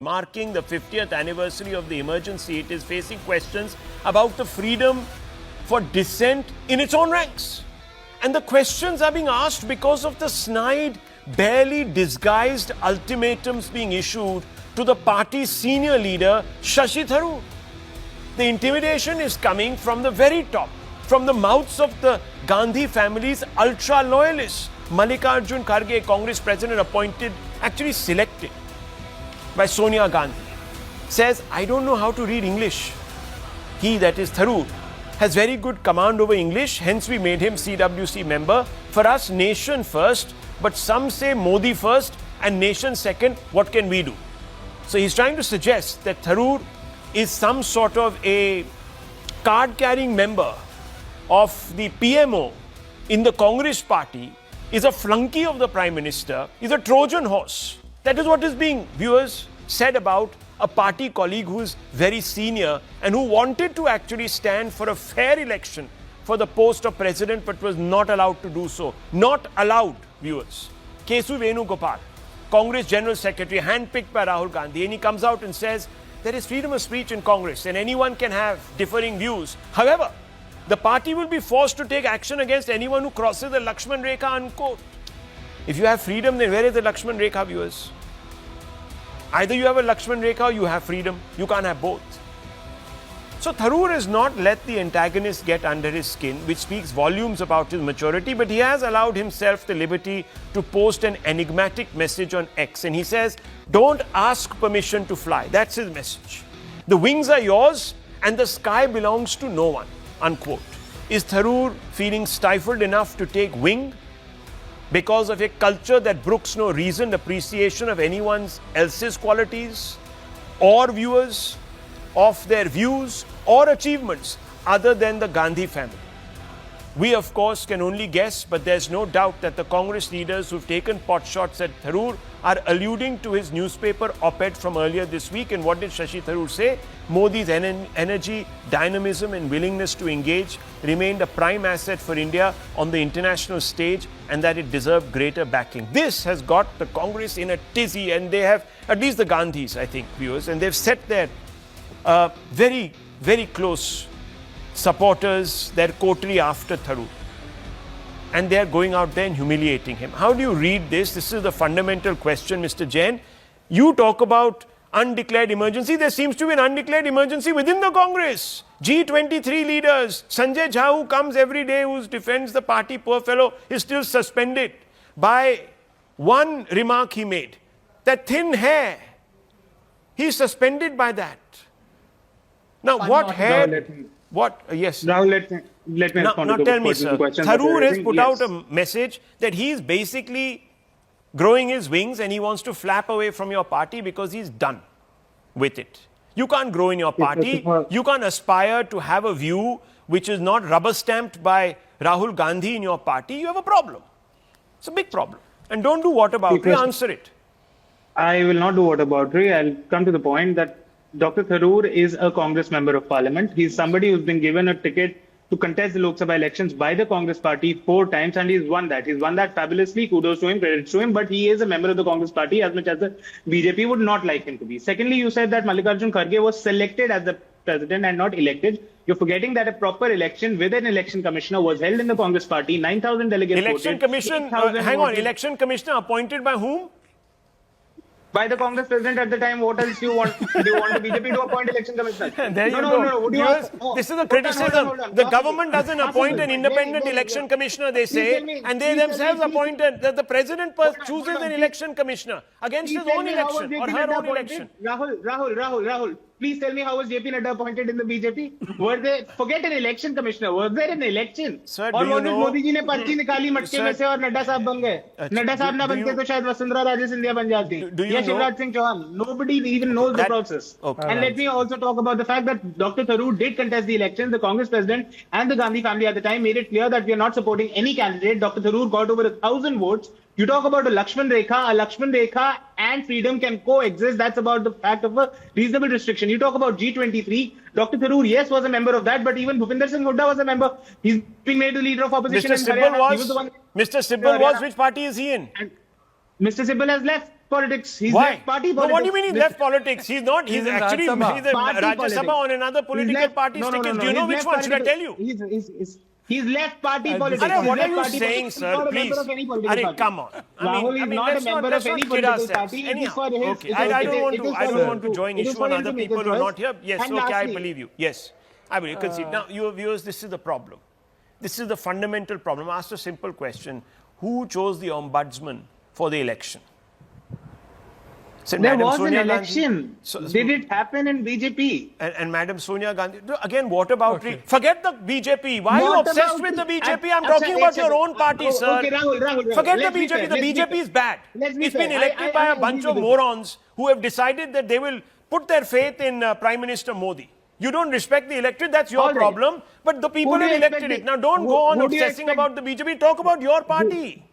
Marking the 50th anniversary of the emergency, it is facing questions about the freedom for dissent in its own ranks. And the questions are being asked because of the snide, barely disguised ultimatums being issued to the party's senior leader, Shashi Tharoor. The intimidation is coming from the very top, from the mouths of the Gandhi family's ultra-loyalists. Moneycontrol Kharge, Congress president appointed, actually selected by Sonia Gandhi, says, I don't know how to read English. He, that is Tharoor, has very good command over English, hence we made him CWC member. For us, nation first, but some say Modi first and nation second. What can we do? So he's trying to suggest that Tharoor is some sort of a card-carrying member of the PMO in the Congress party, is a flunky of the Prime Minister, is a Trojan horse. That is what is being, viewers, said about a party colleague who is very senior and who wanted to actually stand for a fair election for the post of president but was not allowed to do so. Not allowed, viewers. Kesu Venugopal, Congress General Secretary, handpicked by Rahul Gandhi, and he comes out and says there is freedom of speech in Congress and anyone can have differing views. However, the party will be forced to take action against anyone who crosses the Lakshman Rekha, unquote. If you have freedom, then where is the Lakshman Rekha, viewers? Either you have a Lakshman Rekha or you have freedom. You can't have both. So Tharoor has not let the antagonist get under his skin, which speaks volumes about his maturity, but he has allowed himself the liberty to post an enigmatic message on X. And he says, don't ask permission to fly. That's his message. The wings are yours and the sky belongs to no one, unquote. Is Tharoor feeling stifled enough to take wing because of a culture that brooks no reasoned appreciation of anyone else's qualities or viewers of their views or achievements other than the Gandhi family? We, of course, can only guess, but there's no doubt that the Congress leaders who've taken potshots at Tharoor are alluding to his newspaper op-ed from earlier this week. And what did Shashi Tharoor say? Modi's energy, dynamism and willingness to engage remained a prime asset for India on the international stage and that it deserved greater backing. This has got the Congress in a tizzy, and they have, at least the Gandhis, I think, viewers, and they've set their very, very close supporters, their coterie after Tharoor. And they are going out there and humiliating him. How do you read this? This is the fundamental question, Mr. Jain. You talk about undeclared emergency. There seems to be an undeclared emergency within the Congress. G23 leaders, Sanjay Jha, who comes every day, who defends the party, poor fellow, is still suspended by one remark he made. That thin hair, he's suspended by that. Now, what hair... What? Yes. Now let me respond to tell me, sir. Tharoor has put out a message that he is basically growing his wings and he wants to flap away from your party because he's done with it. You can't grow in your party. You can't aspire to have a view which is not rubber stamped by Rahul Gandhi in your party. You have a problem. It's a big problem. And don't do whataboutery, answer it. I will not do whataboutery. I'll come to the point that Dr. Tharoor is a Congress member of parliament. He's somebody who's been given a ticket to contest the Lok Sabha elections by the Congress party 4 times, and he's won that. He's won that fabulously. Kudos to him, credit to him. But he is a member of the Congress party as much as the BJP would not like him to be. Secondly, you said that Moneycontrol Kharge was selected as the president and not elected. You're forgetting that a proper election with an election commissioner was held in the Congress party. 9,000 delegates Election voted. commission, hang on, election commissioner appointed by whom? By the Congress president at the time. What else do you want? Do you want the BJP to appoint election commissioner? There you go. This is a criticism. The government doesn't appoint an independent election commissioner, they say, and they themselves appointed. The president chooses an election commissioner against his own election or her own election. Rahul. Please tell me, how was JP Nadda appointed in the BJP? Were they, forget an election commissioner, was there an election? Sir, or was it Modi ji ne parchi nikali matke mein se aur Nadda sahab ban gaye? Nadda sahab na bante to shayad Vasundhara Raje Scindia ban jati. Ya Shivraj Singh Chauhan. Nobody even knows the process. Okay. And let me also talk about the fact that Dr. Tharoor did contest the election. The Congress president and the Gandhi family at the time made it clear that we are not supporting any candidate. Dr. Tharoor got over 1,000 votes. You talk about a Lakshman Rekha and freedom can coexist. That's about the fact of a reasonable restriction. You talk about G23. Dr. Tharoor, yes, was a member of that, but even Bhupinder Singh Hooda was a member. He's being made the leader of opposition. Mr. Sibbal was, which party is he in? Mr. Sibal has left politics. He's Why? left party No, politics. what do you mean he left politics? He's not. He's He's in actually Rajya Sabha. he's in Party Rajya politics. Sabha on another He's political left- party's no, no, tickets. no, Do you know he's which left one? Should I tell you? He's left party Arre, politics. Arre, He's what are left you party saying, politics. He's sir? not a Please. member of any political Arre, party. come on. Rahul is not a let's member let's of any kid political ourselves. party. It is Anyhow, for his. okay. I don't want to. I don't want to join it is issue for on him other to make people a who are choice. not here. Yes, And okay, I lastly- believe you. Yes, I will concede. Now, your viewers, this is the problem. This is the fundamental problem. I asked a simple question: who chose the ombudsman for the election? Said There Madam was Sonia an Gandhi. election. Did it happen in BJP? And Madam Sonia Gandhi. Again, what about... Okay. Forget the BJP. Why are you What obsessed about with the it? BJP? I'm Achha, talking about your achha, own party, oh, sir. okay, Rahul. Forget the Let's be BJP. fair, The let's be BJP fair. is bad. Let's be It's been fair. elected I by a agree bunch of with you. morons who have decided that they will put their faith in Prime Minister Modi. You don't respect the electorate, that's your All right. problem. But the people Who do have you elected expect it. the- Now don't who- go on who do you obsessing expect- about the BJP. Talk about your party.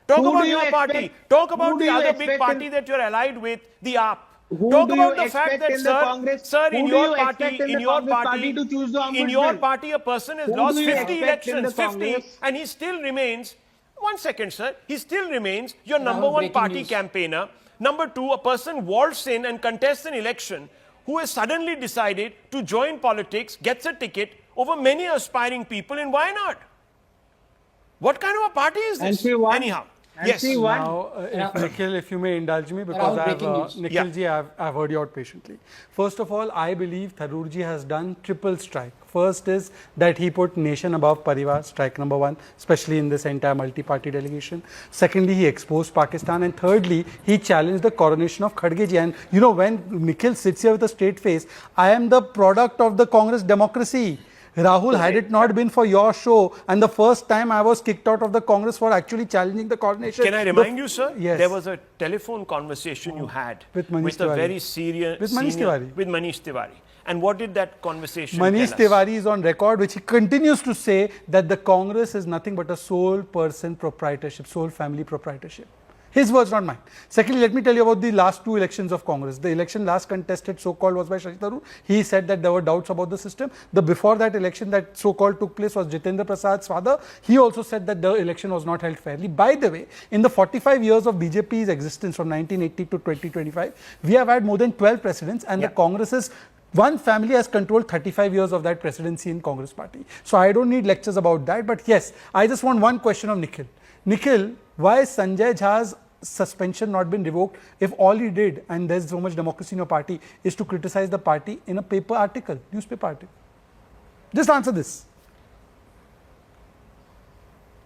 Talk Who about do you your party. expect- Talk who about do the you other big expect party in- that you're allied with, the AAP. Who Talk do about you the fact expect that, in the Congress? sir, Who in do your you party, expect in in the your Congress party, party to choose the in your ombudsman? party, a person has Who lost do you 50 expect in elections, the 50, Congress? and he still remains. One second, sir. He still remains your number Rahul, one breaking party news. campaigner. Number two, a person waltzes in and contests an election who has suddenly decided to join politics, gets a ticket over many aspiring people, and why not? What kind of a party is And this? she won. Anyhow, And yes. she won. Now, if Nikhil, if you may indulge me, because Rahul, breaking news. Nikhil ji, I've heard you out patiently. First of all, I believe Tharoor ji has done triple strike. First is that he put nation above Parivar, strike number one, especially in this entire multi-party delegation. Secondly, he exposed Pakistan. And thirdly, he challenged the coronation of Khadge ji. And you know, when Nikhil sits here with a straight face, I am the product of the Congress democracy. Rahul, had it not been for your show and the first time I was kicked out of the Congress for actually challenging the coronation. Can I remind you, sir? Yes. There was a telephone conversation you had With Manish a Tiwari. very serious With Manish Tiwari. With Manish Tiwari. And what did that conversation Manish tell us? Tiwari is on record, which he continues to say that the Congress is nothing but a sole person proprietorship, sole family proprietorship. His words, not mine. Secondly, let me tell you about the last two elections of Congress. The election last contested, so-called, was by Shashi Tharoor. He said that there were doubts about the system. The before that election that so-called took place was Jitendra Prasad's father. He also said that the election was not held fairly. By the way, in the 45 years of BJP's existence from 1980 to 2025, we have had more than 12 presidents, and the Congress's one family has controlled 35 years of that presidency in Congress party. So I don't need lectures about that. But yes, I just want one question of Nikhil. Nikhil, why is Sanjay Jha's suspension not been revoked if all he did, and there's so much democracy in your party, is to criticize the party in a paper article, newspaper article? Just answer this.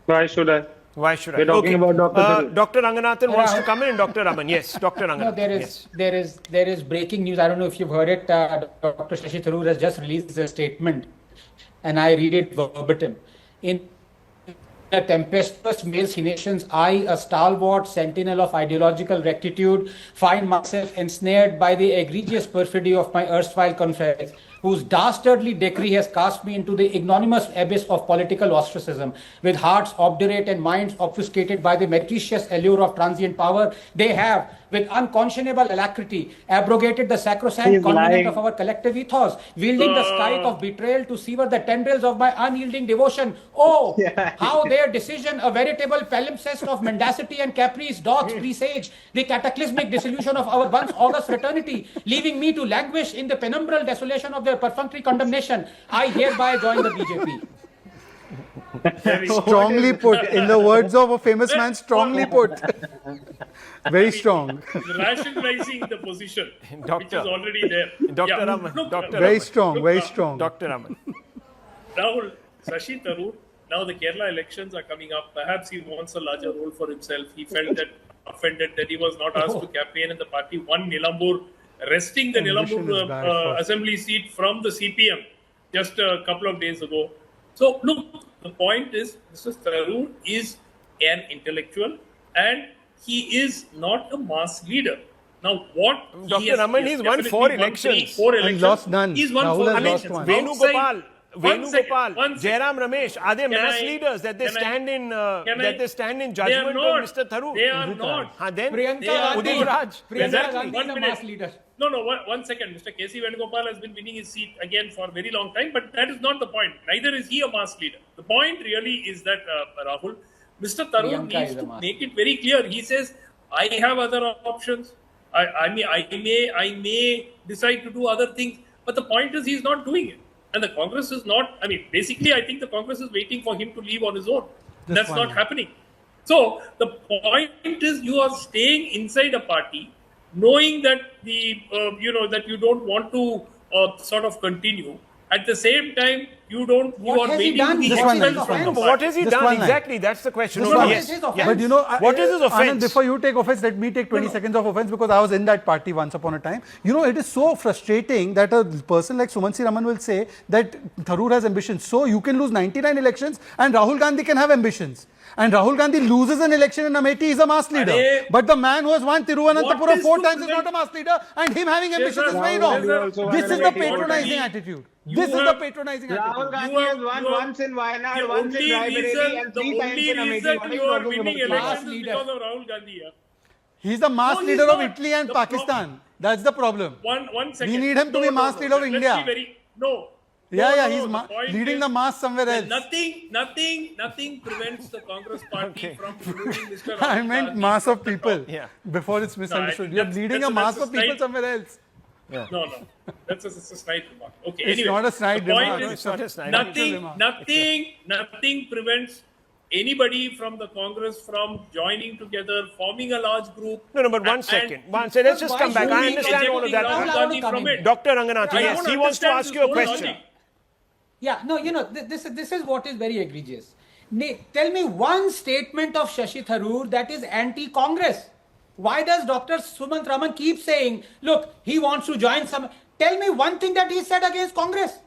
Why should I? Why should I? We're talking about Dr. Tharoor. Dr. Ranganathan wants to come in, and Dr. Raman. Yes, Dr. Ranganathan. No, there is breaking news. I don't know if you've heard it. Dr. Shashi Tharoor has just released a statement, and I read it verbatim. In a tempestuous machinations, I, a stalwart sentinel of ideological rectitude, find myself ensnared by the egregious perfidy of my erstwhile confederates, whose dastardly decree has cast me into the ignominious abyss of political ostracism. With hearts obdurate and minds obfuscated by the meretricious allure of transient power, they have, with unconscionable alacrity, abrogated the sacrosanct He's covenant lying. of our collective ethos, wielding the scythe of betrayal to sever the tendrils of my unyielding devotion. Oh, how their decision, a veritable palimpsest of mendacity and caprice, doth presage the cataclysmic dissolution of our once august fraternity, leaving me to languish in the penumbral desolation of their perfunctory condemnation. I hereby join the BJP. Strongly put. In the words of a famous man, strongly put. Very strong. Rationalizing the position, which Doctor. is already there. Dr. Yeah. Raman. Look, Dr. Very Raman. strong, Look, very strong. Dr. Raman. Rahul, Shashi Tharoor, now the Kerala elections are coming up. Perhaps he wants a larger role for himself. He felt that offended that he was not asked to campaign in the party. Won Nilambur, wresting the Ambition is bad Nilambur first. assembly seat from the CPM just a couple of days ago. So, look, the point is, Mr. Tharoor is an intellectual and he is not a mass leader. Now, what Dr. he has, Raman, he has he's won definitely 4 won elections. 4 And elections. lost none. He's won Rahul 4 has elections. lost one. Outside- Venugopal, one second. Jairam Ramesh, are they mass I- leaders that they can I- stand in can that I- they stand in They are judgment not. of Mr. Tharoor? They are not. Then Priyanka They are Gandhi. Udit Raj. Priyanka Exactly. Gandhi One is a minute. mass leader. No, one second. Mr. K.C. Venugopal has been winning his seat again for a very long time, but that is not the point. Neither is he a mass leader. The point really is that, Rahul, Mr. Tharoor Priyanka needs is a to mass make it very clear. He says, I have other options. I may decide to do other things. But the point is, he's not doing it. And the Congress is not, I mean, basically, I think the Congress is waiting for him to leave on his own. That's not happening. So the point is, you are staying inside a party, knowing that that you don't want to sort of continue. At the same time, you are waiting to be expelled from the party. What has he Just done? one line. Exactly, that's the question. What Yes. is his offense? Yes. But you know, What is his offense? Anand, before you take offense, let me take 20 seconds of offense because I was in that party once upon a time. You know, it is so frustrating that a person like Sumansi Raman will say that Tharoor has ambitions. So you can lose 99 elections and Rahul Gandhi can have ambitions. And Rahul Gandhi loses an election in Amethi, he's a mass leader. But the man who has won Tiruvananthapuram 4 times is not a mass leader, and him having ambitions is very wrong. This is the patronizing attitude. This is the patronizing Rahul attitude. Gandhi has won once in Wayanad, once in Raebareli, and 3 times in Amethi. What are you you are talking winning about? elections is because of Rahul Gandhi. He's the mass No, he's leader of not. Italy and The Pakistan. That's the problem. One second. We need him to be mass leader of Let's India. be very, no. He's the point leading is the mass somewhere else. Nothing prevents the Congress party from removing Mr. I Rahul meant Gandhi mass from of the people. top. Yeah. Before it's misunderstood. No, You're that's- leading a that's mass a of people snide- somewhere else. No. That's a snide remark. Okay, It's anyway. not a snide the point remark. is, It's not a snide remark. Nothing prevents anybody from the Congress from joining together, forming a large group. No, but one and- second. Let's just come back. I understand all of ejecting Rahul that. Gandhi from it. Dr. Ranganathan, I yes, don't he wants to understand ask this you a whole question. logic. Yeah, no, this is what is very egregious. Tell me one statement of Shashi Tharoor that is anti-Congress. Why does Dr. Sumant Raman keep saying, look, he wants to join some... Tell me one thing that he said against Congress.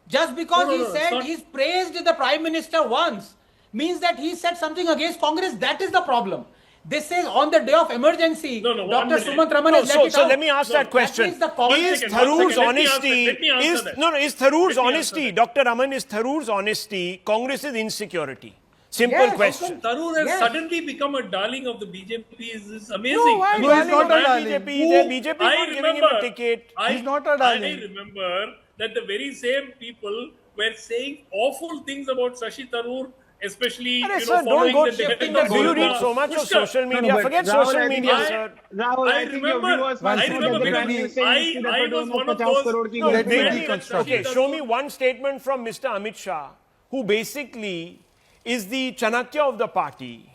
Just because he said he's praised the Prime Minister once means that he said something against Congress. That is the problem. This is on the day of emergency. one Dr. minute. Sumant Raman has let it So out. let me ask that question. means the Congress- Is One second, Tharoor's let me honesty, answer that. is Tharoor's Let me honesty, answer Dr. Raman, is Tharoor's honesty Congress's insecurity? Simple Yes, question. Tharoor has Yes. suddenly become a darling of the BJP is amazing. No, why I mean, No, he's not a darling of darling. BJP? The BJP is not giving him a ticket. He's not a darling. I remember that the very same people were saying awful things about Shashi Tharoor, especially Arey, sir, don't following go the death shifting of that. Do you Golda. read so much of Pushkar. social media? but Forget Rahul, social I think media, I- sir. Rahul, I think your viewers must I remember know that because the saying I was one of 50 those. crore ki No, Let me maybe- deconstruct okay, it. show me one statement from Mr. Amit Shah, who basically is the Chanakya of the party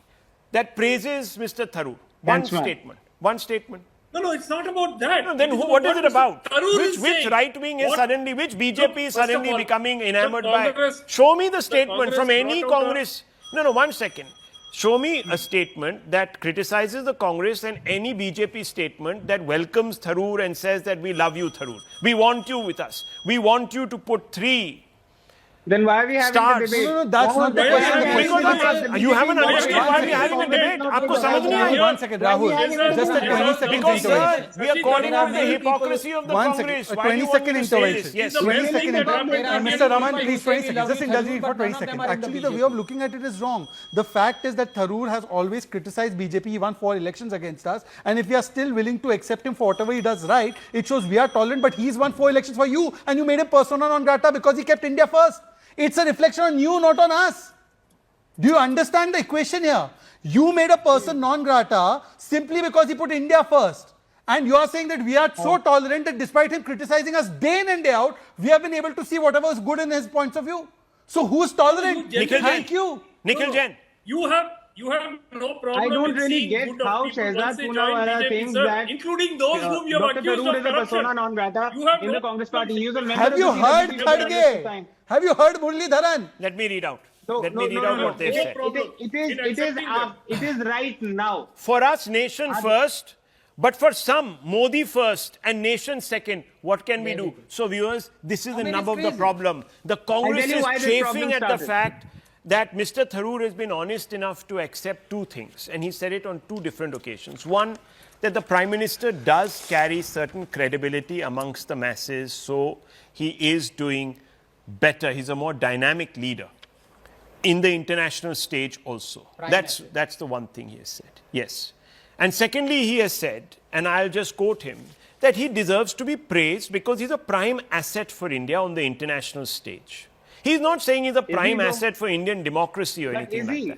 that praises Mr. Tharoor. One That's right. statement. One statement. No, it's not about that. No, then It is what is it Mr. about? Tharoor Which is saying. right wing is What- suddenly, which BJP is First of suddenly all, becoming the enamored by? Congress- Show me the the statement from Congress any brought out a- Congress. No, one second. Show me a statement that criticizes the Congress and any BJP statement that welcomes Tharoor and says that we love you, Tharoor. We want you with us. We want you to put 3 Then why are we having Stars. the debate? No, that's not the Why are question. we The having question the is- debate? You haven't Why understood are why we we are having a having debate. a आपको debate? समझ नहीं Yeah. आया? One second, Rahul. Yes, Just a sir. 20 second Because, intervention. sir, we are calling out the Many people- hypocrisy of the One Congress. second, a Why do you 20 want second me to say this? intervention. Yes, The 20 best second thing that intervention. happened- Mr. Raman, People please, say 20 we seconds. love Just you, indulge me Tharoor, for but 20 none of them seconds. are in the Actually, the way BJP. of looking at it is wrong. The fact is that Tharoor has always criticized BJP. He won 4 elections against us. And if we are still willing to accept him for whatever he does right, it shows we are tolerant. But he's won 4 elections for you. And you made him persona non grata because he kept India first. It's a reflection on you, not on us. Do you understand the equation here? You made a person non grata simply because he put India first. And you are saying that we are so tolerant that despite him criticizing us day in and day out, we have been able to see whatever is good in his points of view. So who's tolerant? Nikhil Thank Jain. you. Nikhil Jain. You have no problem. I don't with really seeing get good of how people Shehzad once they join Poonawalla BJP, thinks sir, that including those whom you have Dr. accused Tharoor of is a persona corruption. non grata You have in no- the Congress party. He is a member Have of you the heard CPM for the longest Khadge? time. Have you heard Murli Dharan? Let me read out. So, Let me read out what they've said. It is right now. For us, nation first, but for some, Modi first and nation second. What can we do? So, viewers, this is the mean, nub it's of the crazy. problem. The Congress I'll tell you is why this chafing problem at the started. fact that Mr. Tharoor has been honest enough to accept 2 things, and he said it on 2 different occasions. One, that the Prime Minister does carry certain credibility amongst the masses, so he is doing better. He's a more dynamic leader in the international stage also. That's the one thing he has said. Yes. And secondly, he has said, and I'll just quote him, that he deserves to be praised because he's a prime asset for India on the international stage. He's not saying he's a prime though? asset for Indian democracy or But anything is like he? that.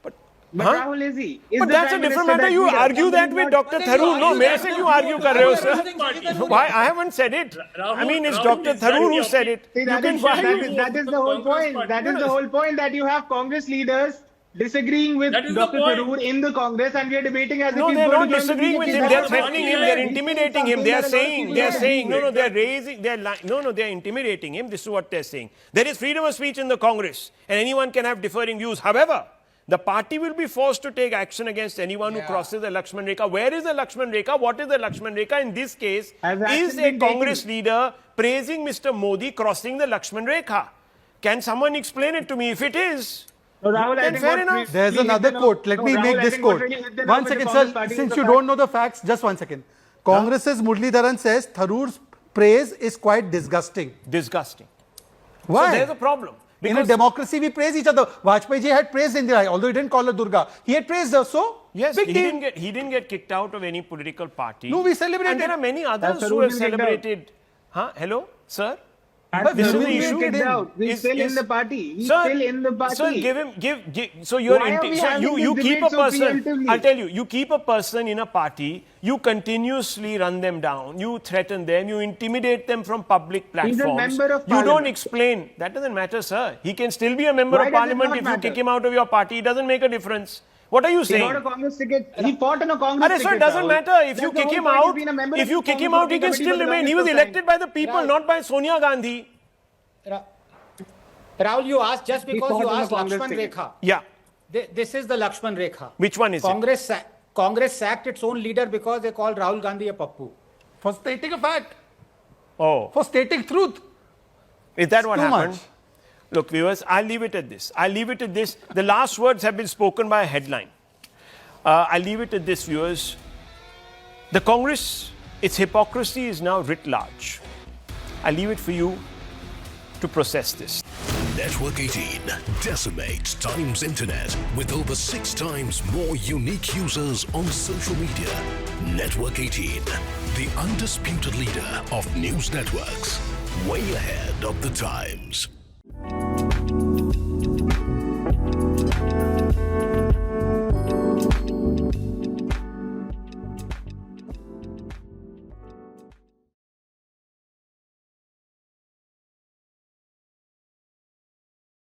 But But Rahul, is he? Is But the that's a Prime different Minister matter. that You leader? argue that with Dr. Tharoor. No, mere se kyun argue kar rahe ho, sir? Rahul, Why? I haven't said it. I mean, it's Rahul, Dr. is that Tharoor who the said it. See, You that can is, why that you- is, that is the whole Congress point. party. That is the whole point, that you have Congress leaders disagreeing with That is the Dr. point. Tharoor in the Congress, and we are debating as No, if he's they're going not to join the disagreeing with BJP. him. That's They're the threatening point. him. They're intimidating him. They're saying, no, they're raising, they're intimidating him. This is what they're saying. There is freedom of speech in the Congress, and anyone can have differing views. However, the party will be forced to take action against anyone who crosses the Lakshman Rekha. Where is the Lakshman Rekha? What is the Lakshman Rekha? In this case, Has action is a been Congress taken? leader praising Mr. Modi crossing the Lakshman Rekha? Can someone explain it to me? If it is, No, Rahul, I then think fair what enough. There's really another hit the quote. nerve- Let me Rahul, make I this think what quote. really hit the nerve One with second, the sir. Congress party is Since the you fact- don't know the facts, just 1 second. Congress's Murli Dharan says Tharoor's praise is quite disgusting. Disgusting. Why? So there's a problem. In a Because- democracy, we praise each other. Vajpayee ji had praised Indira, although he didn't call her Durga. He had praised her, so Yes, big he deal. didn't get kicked out of any political party. No, we celebrated. And there are many others Has who Tharoor have been kicked out? celebrated. Huh? Hello, sir? Has This is Tharoor the been issue. kicked out? He's Is- still is- in the party. He's Sir, still in the party. Sir, give. So you're Why are we so having you this keep a debate so person. preemptively? I'll tell you, you keep a person in a party. You continuously run them down. You threaten them. You intimidate them from public platforms. He's a member of You don't parliament. explain. That doesn't matter, sir. He can still be a member Why of does it parliament not if you matter? kick him out of your party. It doesn't make a difference. What are you He saying? got a Congress ticket. He fought on a Congress Arre, ticket. sir, it doesn't Rahul. matter. If That's you the kick whole him point. He's out, been a member if of you the kick him Congress out, he can Committee still for the remain. He was longest time. elected by the people, Right. not by Sonia Gandhi. Rahul, you asked just because fought you on the asked Congress Lakshman ticket. Rekha. Yeah. This is the Lakshman Rekha. Which one is it? Congress sacked its own leader because they called Rahul Gandhi a pappu. For stating a fact, Oh, for stating truth. is that what too happened? much. Look, viewers, I'll leave it at this. The last words have been spoken by a headline. I'll leave it at this, viewers. The Congress, its hypocrisy is now writ large. I'll leave it for you to process this. Network 18 decimates Times Internet with over 6 times more unique users on social media. Network 18, the undisputed leader of news networks, way ahead of the times.